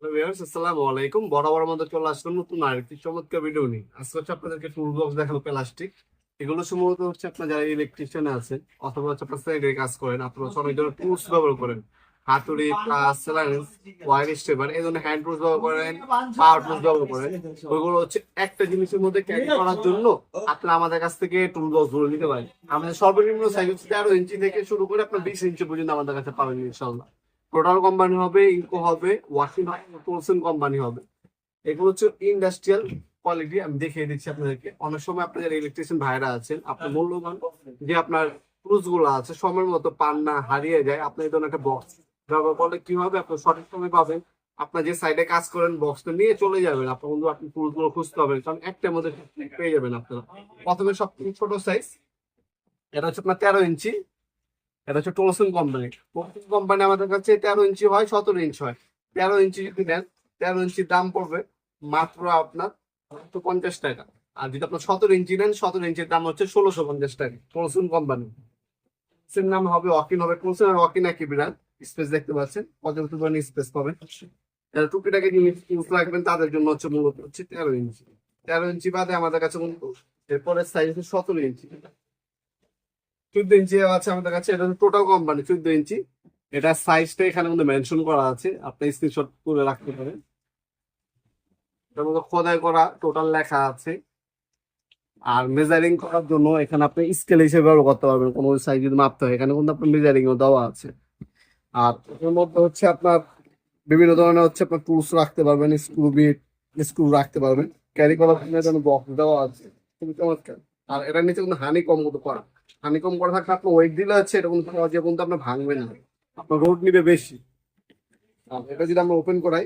আসসালামু আলাইকুম। বরাবর মতো চলে আসলাম নতুন আরেকটি চমৎকার ভিডিও নিয়ে। আজকে হচ্ছে আপনাদেরকে টুল বক্স দেখানো, প্লাস্টিক। এগুলো সম্ভবত হচ্ছে আপনার যারা ইলেকট্রিশিয়ান আছেন অথবা হচ্ছে আপনার সাইডে কাজ করেন, আপনারা হচ্ছে অনেক ধরনের টুলস ব্যবহার করেন। হাতুড়ি, প্লাস, স্যালাইন্স, ওয়ার স্টেপার, এই ধরনের হ্যান্ড টুলস ব্যবহার করেন, পাওয়ার টুলস ব্যবহার করেন। ওইগুলো হচ্ছে একটা জিনিসের মধ্যে ক্যারি করার জন্য আপনারা আমাদের কাছ থেকে টুল বক্স গুলো নিতে পারেন। আমাদের সর্বনিম্ন সাইজ হচ্ছে 13 ইঞ্চি থেকে শুরু করে আপনার 20 ইঞ্চি পর্যন্ত আমাদের কাছে পাবেন ইনশাল্লাহ। টোটাল কোম্পানি হবে, ইনকো হবে, ওয়াশিং হবে, টোলসন কোম্পানি হবে। এগুলো হচ্ছে ইন্ডাস্ট্রিয়াল কোয়ালিটি। আমি দেখিয়ে দিচ্ছি আপনাদেরকে। অনেক সময় আপনাদের ইলেকট্রিশিয়ান ভাইরা আছেন, আপনার মূল্যবান যে আপনার টুলস গুলো আছে সময়ের মতো পান না, হারিয়ে যায়, আপনি এই ধরনের একটা বক্স ব্যবহার করলে কি হবে, আপনি সঠিক সময় পাবেন। আপনার যে সাইডে কাজ করেন বক্সটা নিয়ে চলে যাবেন, আপনার বন্ধু আপনি টুলস গুলো খুঁজতে হবে, কারণ একটার মধ্যে পেয়ে যাবেন আপনারা। প্রথমে সব থেকে ছোট সাইজ, এটা হচ্ছে আপনার 13 ইঞ্চি। এটা হচ্ছে টোলসন কোম্পানি। টোলসন কোম্পানি আমাদের কাছে 13 ইঞ্চি হয়, 17 ইঞ্চি হয়। 13 ইঞ্চি যদি নেন, 13 ইঞ্চির দাম পড়বে মাত্র আপনার 50 টাকা। আর যদি আপনার 17 ইঞ্চি নেন, 17 ইঞ্চির দাম হচ্ছে 1650 টাকা। টোলসন কোম্পানি এর নাম হবে ওয়াকিন, হবে টোলসন আর ওয়াকিন একই ব্র্যান্ড। স্পেস দেখতে পাচ্ছেন, পর্যাপ্ত পরিমাণে স্পেস পাবেন। যারা টুকিটাকি জিনিস ইউজ রাখবেন তাদের জন্য হচ্ছে মূলত হচ্ছে 13 ইঞ্চি। 13 ইঞ্চি বাদে আমাদের কাছে কিন্তু এরপরে সাইজ হচ্ছে 17 ইঞ্চি। 14 ইঞ্চি আছে আমাদের কাছে, এটা টোটাল কোম্পানি 14 ইঞ্চি। এটা সাইজটা এখানে মধ্যে মেনশন করা আছে, আপনি স্ক্রিনশট করে রাখতে পারেন। এটার মধ্যে খোদাই করা টোটাল লেখা আছে। আর মেজারিং করার জন্য এখানে আপনি স্কেল হিসেবে ব্যবহার করতে পারবেন, কোনো সাইজ যদি মাপতে হয় এখানে কিন্তু আপনার মেজারিং ও দেওয়া আছে। আর এর মধ্যে হচ্ছে আপনার বিভিন্ন ধরনের হচ্ছে আপনার টুলস রাখতে পারবেন, স্ক্রু বিট, স্ক্রু রাখতে পারবেন। ক্যারি করার জন্য বক্স দেওয়া আছে, খুবই চমৎকার। আর এটার নিচে কিন্তু হানি কম মতো করা, হানি কম করা থাকলে আপনার ওয়েট দিলে হচ্ছে এটা কিন্তু সহজে কিন্তু আপনার ভাঙবে না, আপনার রোড নিবে বেশি। আর এটা যদি আমরা ওপেন করাই,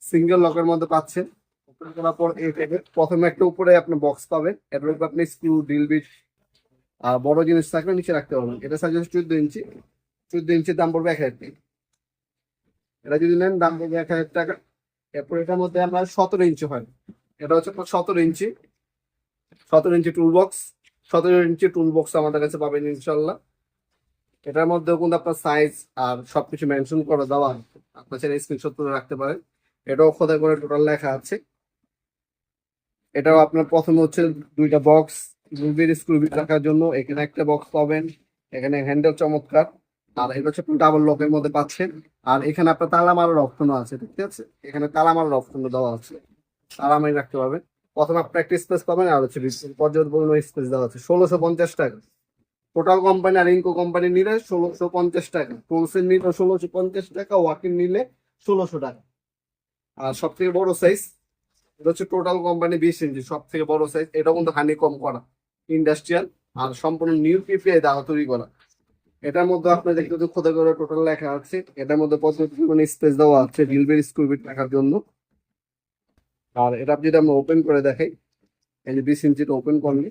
সিঙ্গেল লকের মধ্যে পাচ্ছেন। ওপেন করার পর এই টাইপের প্রথমে একটা উপরে আপনার বক্স পাবেন, এটার উপর আপনি স্ক্রু, ড্রিল বিট আর বড় জিনিস থাকলে নিচে রাখতে পারবেন। এটা সাইজ হচ্ছে 14 ইঞ্চি। 14 ইঞ্চির দাম পড়বে 1000 টাকা। এটা যদি নেন দাম পড়বে 1000 টাকা। এরপর এটার মধ্যে আপনার 17 ইঞ্চি হয়, এটা হচ্ছে আপনার 17 ইঞ্চি। 17 ইঞ্চি টুল বক্স, 17 ইঞ্চি টুল বক্স আমাদের কাছে পাবেন ইনশাল্লাহ। এটার মধ্যেও কিন্তু আপনার সাইজ আর সবকিছু মেনশন করে দেওয়া আছে, আপনার চাইলে স্ক্রিনশট করে রাখতে পারেন। এটাও খোদাই করে টোটাল লেখা আছে। এটাও আপনার প্রথমে হচ্ছে দুইটা বক্স, স্ক্রু রাখার জন্য এখানে একটা বক্স পাবেন। এখানে হ্যান্ডেল চমৎকার। আর এটা হচ্ছে ডাবল লকের মধ্যে পাচ্ছেন। আর এখানে আপনার তালা মারার অপশনও আছে, ঠিক আছে, এখানে তালা মারার অপশনও দেওয়া আছে, তালা মারি রাখতে পারবেন। প্রথমে আপনার একটা স্পেস পাবেন, আর হচ্ছে পর্যাপ্ত পরিমাণ স্পেস দেওয়া আছে। 1650 টাকা টোটাল কোম্পানি। আর ইনকো কোম্পানি নিলে 1650 টাকা, টোলসের নিলে 1650 টাকা, ওয়াকিং নিলে 1600 টাকা। আর সব থেকে বড় সাইজ, এটা হচ্ছে টোটাল কোম্পানি 20 ইঞ্চি, সব থেকে বড় সাইজ। এটা কিন্তু হানি কম করা, ইন্ডাস্ট্রিয়াল আর সম্পূর্ণ নিউ পিপিআই দ্বারা তৈরি করা। এটার মধ্যে আপনার দেখতে খোদাই করে টোটাল লেখা আছে। এটার মধ্যে পর্যাপ্ত পরিমাণে স্পেস দেওয়া আছে রিলবের স্ক্রুবিট রাখার জন্য। আর এটা যদি আমরা ওপেন করে দেখাই, এই যে 20 ইঞ্চিটা ওপেন করলে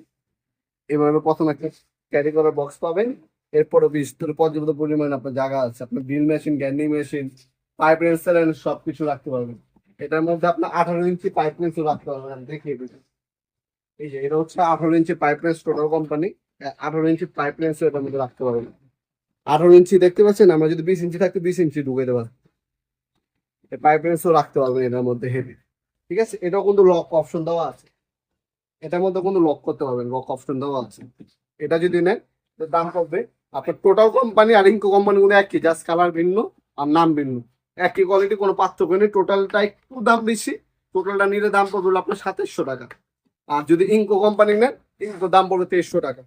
এভাবে প্রথম একটা ক্যারি করার বক্স পাবেন। এরপরে ভিতরে পর্যাপ্ত পরিমাণে আপনার জায়গা আছে, আপনার drill machine, grinding machine, pipe wrench সবকিছু রাখতে পারবেন। এটার মধ্যে আপনার 18 ইঞ্চি পাইপ রেন্সও রাখতে পারবেন। আমি দেখিয়ে দিচ্ছি, এই যে এটা হচ্ছে 18 inch pipe wrench total company. 18 inch pipe রেন্সও এটার মধ্যে রাখতে পারবেন। 18 ইঞ্চি দেখতে পাচ্ছেন, আমরা যদি 20 ইঞ্চি থাকতে 20 ইঞ্চি ঢুকে দেবো, পাইপ রেন্সও রাখতে পারবেন এটার মধ্যে হেভি। ঠিক আছে, এটাও কিন্তু লক অপশন দেওয়া আছে, এটার মধ্যে কিন্তু লক করতে পারবেন, লক অপশন দেওয়া আছে। এটা যদি নেন দাম পড়বে আপনার টোটাল কোম্পানি আর ইনকো কোম্পানি গুলো একই, জাস্ট কালার ভিন্ন আর নাম ভিন্ন, একই কোয়ালিটি, কোনো পার্থক্য নেই। টোটালটা একটু দাম বেশি, টোটালটা নিলে দাম পড়বে আপনার 2700 টাকা। আর যদি ইনকো কোম্পানি নেন, ইনকো দাম পড়বে 2300 টাকা।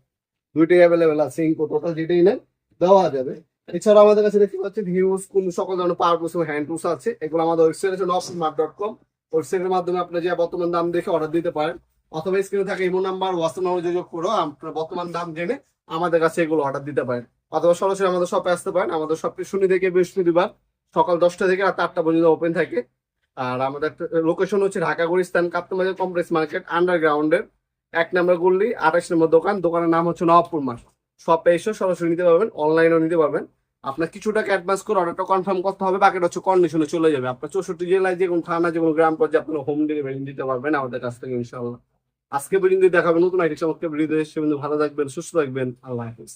দুইটাই অ্যাভেলেবেল আছে, ইনকো টোটাল যেটাই নেন দেওয়া যাবে। এছাড়া আমাদের কাছে দেখতে পাচ্ছেন হিউজ কোন সকল ধরনের পাওয়ার টুলস ও হ্যান্ড টুলস আছে। এগুলো আমাদের ওয়েবসাইট আছে nofsmart.com। ওয়েবসাইটের মাধ্যমে আপনি যে বর্তমান দাম দেখে অর্ডার দিতে পারেন, অথবা স্ক্রিনে থাকে ইমো নাম্বার, হোয়াটসঅ্যাপ নাম্বার যোগাযোগ করে আপনার বর্তমান দাম জেনে আমাদের কাছে এগুলো অর্ডার দিতে পারেন। অথবা সরাসরি আমাদের শপে আসতে পারেন। আমাদের শপটি শনি থেকে বৃহস্পতিবার সকাল 10টা থেকে রাত 8টা পর্যন্ত ওপেন থাকে। আর আমাদের লোকেশন হচ্ছে ঢাকা গুলিস্তান কাপ্তান কমপ্লেক্স মার্কেট আন্ডারগ্রাউন্ডের 1 নম্বর গল্লি, 28 নম্বর দোকান। দোকানের নাম হচ্ছে নবাবপুর মার্ট। শপে এসে সরাসরি নিতে পারবেন, অনলাইনেও নিতে পারবেন। আপনার কিছু টাকা অ্যাডভান্স করে অর্ডারটা কনফার্ম করতে হবে, বাকিটা হচ্ছে কন্ডিশনে চলে যাবে। আপনার 64 জেলায় যে কোনো থানা, যে কোনো গ্রাম পর্যায়ে আপনার হোম ডেলিভারি দিতে পারবেন আমাদের কাছ থেকে ইনশাআল্লাহ। আজকে পর্যন্ত দেখাবেন নতুন আইটি চমৎকার ভিডিও। ভালো থাকবেন, সুস্থ থাকবেন, আল্লাহ হাফিজ।